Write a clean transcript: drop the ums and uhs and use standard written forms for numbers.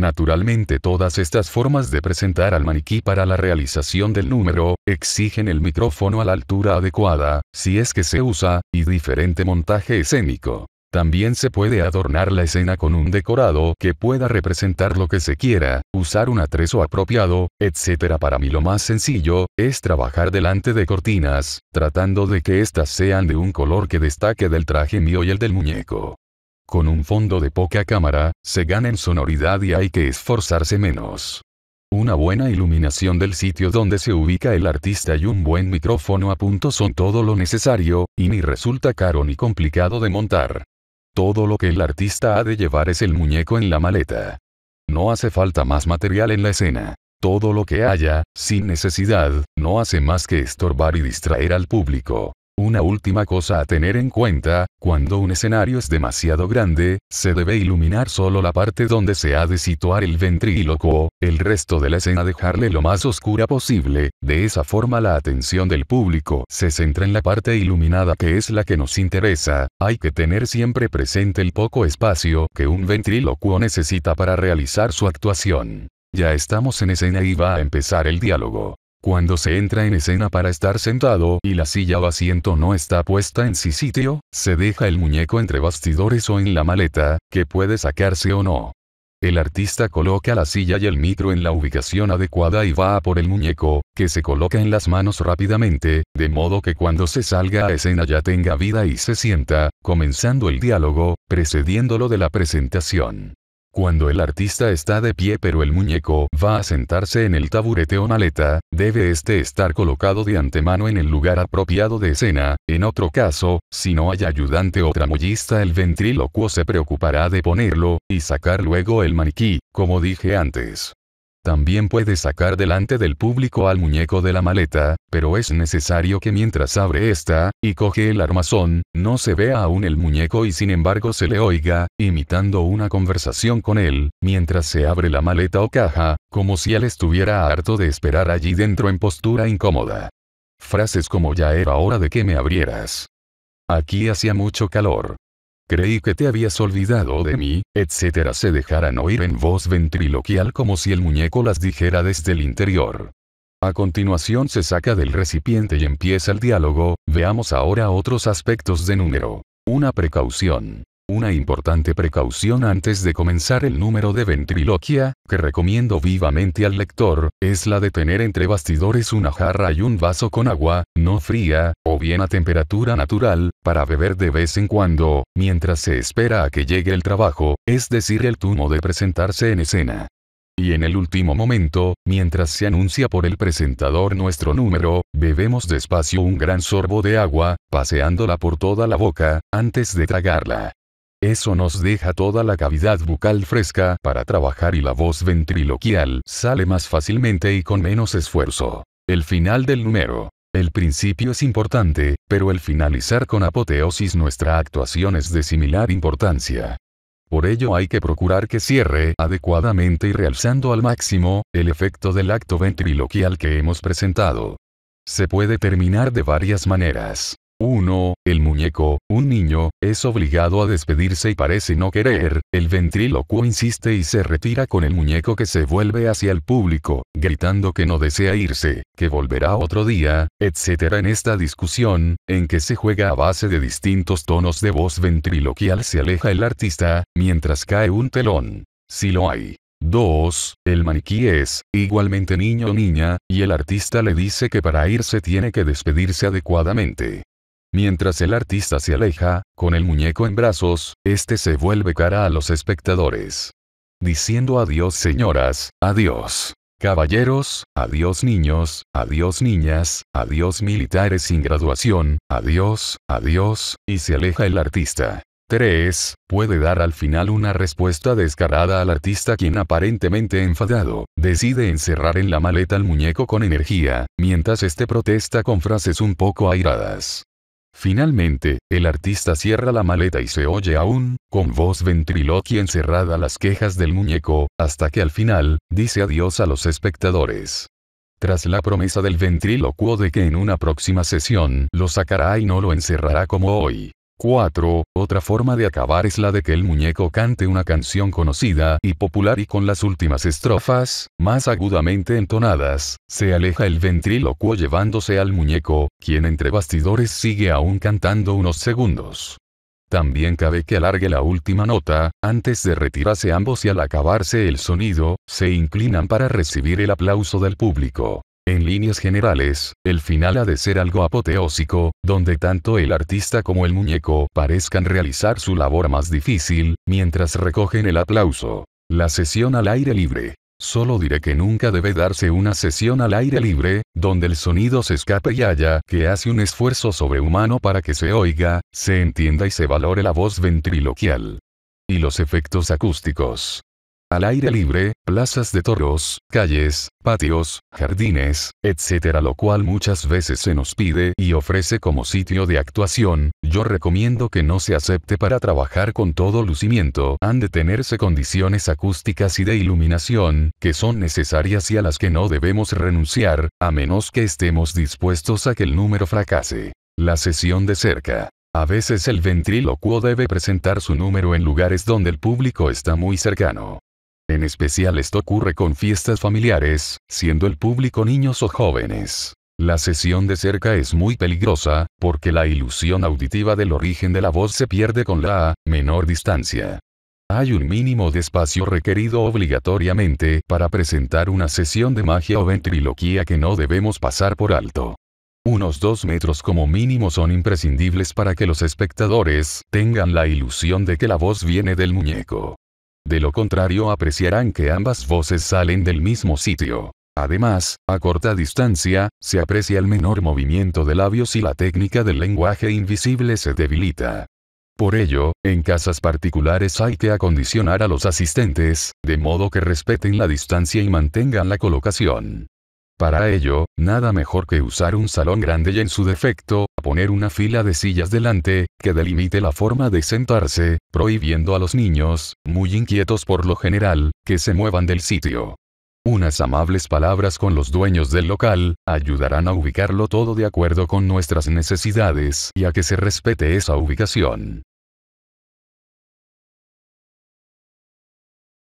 Naturalmente todas estas formas de presentar al maniquí para la realización del número, exigen el micrófono a la altura adecuada, si es que se usa, y diferente montaje escénico. También se puede adornar la escena con un decorado que pueda representar lo que se quiera, usar un atrezo apropiado, etc. Para mí lo más sencillo, es trabajar delante de cortinas, tratando de que éstas sean de un color que destaque del traje mío y el del muñeco. Con un fondo de poca cámara, se gana en sonoridad y hay que esforzarse menos. Una buena iluminación del sitio donde se ubica el artista y un buen micrófono a punto son todo lo necesario, y ni resulta caro ni complicado de montar. Todo lo que el artista ha de llevar es el muñeco en la maleta. No hace falta más material en la escena. Todo lo que haya, sin necesidad, no hace más que estorbar y distraer al público. Una última cosa a tener en cuenta, cuando un escenario es demasiado grande, se debe iluminar solo la parte donde se ha de situar el ventrílocuo, el resto de la escena dejarle lo más oscura posible, de esa forma la atención del público se centra en la parte iluminada que es la que nos interesa. Hay que tener siempre presente el poco espacio que un ventrílocuo necesita para realizar su actuación. Ya estamos en escena y va a empezar el diálogo. Cuando se entra en escena para estar sentado y la silla o asiento no está puesta en su sitio, se deja el muñeco entre bastidores o en la maleta, que puede sacarse o no. El artista coloca la silla y el micro en la ubicación adecuada y va a por el muñeco, que se coloca en las manos rápidamente, de modo que cuando se salga a escena ya tenga vida y se sienta, comenzando el diálogo, precediéndolo de la presentación. Cuando el artista está de pie pero el muñeco va a sentarse en el taburete o maleta, debe este estar colocado de antemano en el lugar apropiado de escena. En otro caso, si no hay ayudante o tramoyista, el ventrílocuo se preocupará de ponerlo, y sacar luego el maniquí, como dije antes. También puede sacar delante del público al muñeco de la maleta, pero es necesario que mientras abre esta, y coge el armazón, no se vea aún el muñeco y sin embargo se le oiga, imitando una conversación con él, mientras se abre la maleta o caja, como si él estuviera harto de esperar allí dentro en postura incómoda. Frases como "ya era hora de que me abrieras", "aquí hacía mucho calor", "creí que te habías olvidado de mí", etc. se dejarán oír en voz ventriloquial como si el muñeco las dijera desde el interior. A continuación se saca del recipiente y empieza el diálogo. Veamos ahora otros aspectos de número. Una precaución. Una importante precaución antes de comenzar el número de ventriloquia, que recomiendo vivamente al lector, es la de tener entre bastidores una jarra y un vaso con agua, no fría, o bien a temperatura natural, para beber de vez en cuando, mientras se espera a que llegue el trabajo, es decir, el turno de presentarse en escena. Y en el último momento, mientras se anuncia por el presentador nuestro número, bebemos despacio un gran sorbo de agua, paseándola por toda la boca, antes de tragarla. Eso nos deja toda la cavidad bucal fresca para trabajar y la voz ventriloquial sale más fácilmente y con menos esfuerzo. El final del número. El principio es importante, pero el finalizar con apoteosis nuestra actuación es de similar importancia. Por ello hay que procurar que cierre adecuadamente y realzando al máximo el efecto del acto ventriloquial que hemos presentado. Se puede terminar de varias maneras. 1. El muñeco, un niño, es obligado a despedirse y parece no querer, el ventrílocuo insiste y se retira con el muñeco que se vuelve hacia el público, gritando que no desea irse, que volverá otro día, etc. En esta discusión, en que se juega a base de distintos tonos de voz ventriloquial, se aleja el artista, mientras cae un telón. Si lo hay. 2. El maniquí es, igualmente niño o niña, y el artista le dice que para irse tiene que despedirse adecuadamente. Mientras el artista se aleja, con el muñeco en brazos, este se vuelve cara a los espectadores, diciendo adiós señoras, adiós caballeros, adiós niños, adiós niñas, adiós militares sin graduación, adiós, adiós, y se aleja el artista. 3. Puede dar al final una respuesta descarada al artista, quien aparentemente enfadado, decide encerrar en la maleta al muñeco con energía, mientras este protesta con frases un poco airadas. Finalmente, el artista cierra la maleta y se oye aún, con voz ventriloquia encerrada, las quejas del muñeco, hasta que al final, dice adiós a los espectadores. Tras la promesa del ventrílocuo de que en una próxima sesión lo sacará y no lo encerrará como hoy. 4. Otra forma de acabar es la de que el muñeco cante una canción conocida y popular y con las últimas estrofas, más agudamente entonadas, se aleja el ventrílocuo llevándose al muñeco, quien entre bastidores sigue aún cantando unos segundos. También cabe que alargue la última nota, antes de retirarse ambos y al acabarse el sonido, se inclinan para recibir el aplauso del público. En líneas generales, el final ha de ser algo apoteósico, donde tanto el artista como el muñeco parezcan realizar su labor más difícil, mientras recogen el aplauso. La sesión al aire libre. Solo diré que nunca debe darse una sesión al aire libre, donde el sonido se escape y haya que hace un esfuerzo sobrehumano para que se oiga, se entienda y se valore la voz ventriloquial. Y los efectos acústicos. Al aire libre, plazas de toros, calles, patios, jardines, etc. Lo cual muchas veces se nos pide y ofrece como sitio de actuación, yo recomiendo que no se acepte para trabajar con todo lucimiento. Han de tenerse condiciones acústicas y de iluminación, que son necesarias y a las que no debemos renunciar, a menos que estemos dispuestos a que el número fracase. La sesión de cerca. A veces el ventrílocuo debe presentar su número en lugares donde el público está muy cercano. En especial esto ocurre con fiestas familiares, siendo el público niños o jóvenes. La sesión de cerca es muy peligrosa, porque la ilusión auditiva del origen de la voz se pierde con la menor distancia. Hay un mínimo de espacio requerido obligatoriamente para presentar una sesión de magia o ventriloquía que no debemos pasar por alto. Unos 2 metros como mínimo son imprescindibles para que los espectadores tengan la ilusión de que la voz viene del muñeco. De lo contrario apreciarán que ambas voces salen del mismo sitio. Además, a corta distancia, se aprecia el menor movimiento de labios y la técnica del lenguaje invisible se debilita. Por ello, en casas particulares hay que acondicionar a los asistentes, de modo que respeten la distancia y mantengan la colocación. Para ello, nada mejor que usar un salón grande y en su defecto, poner una fila de sillas delante, que delimite la forma de sentarse, prohibiendo a los niños, muy inquietos por lo general, que se muevan del sitio. Unas amables palabras con los dueños del local, ayudarán a ubicarlo todo de acuerdo con nuestras necesidades y a que se respete esa ubicación.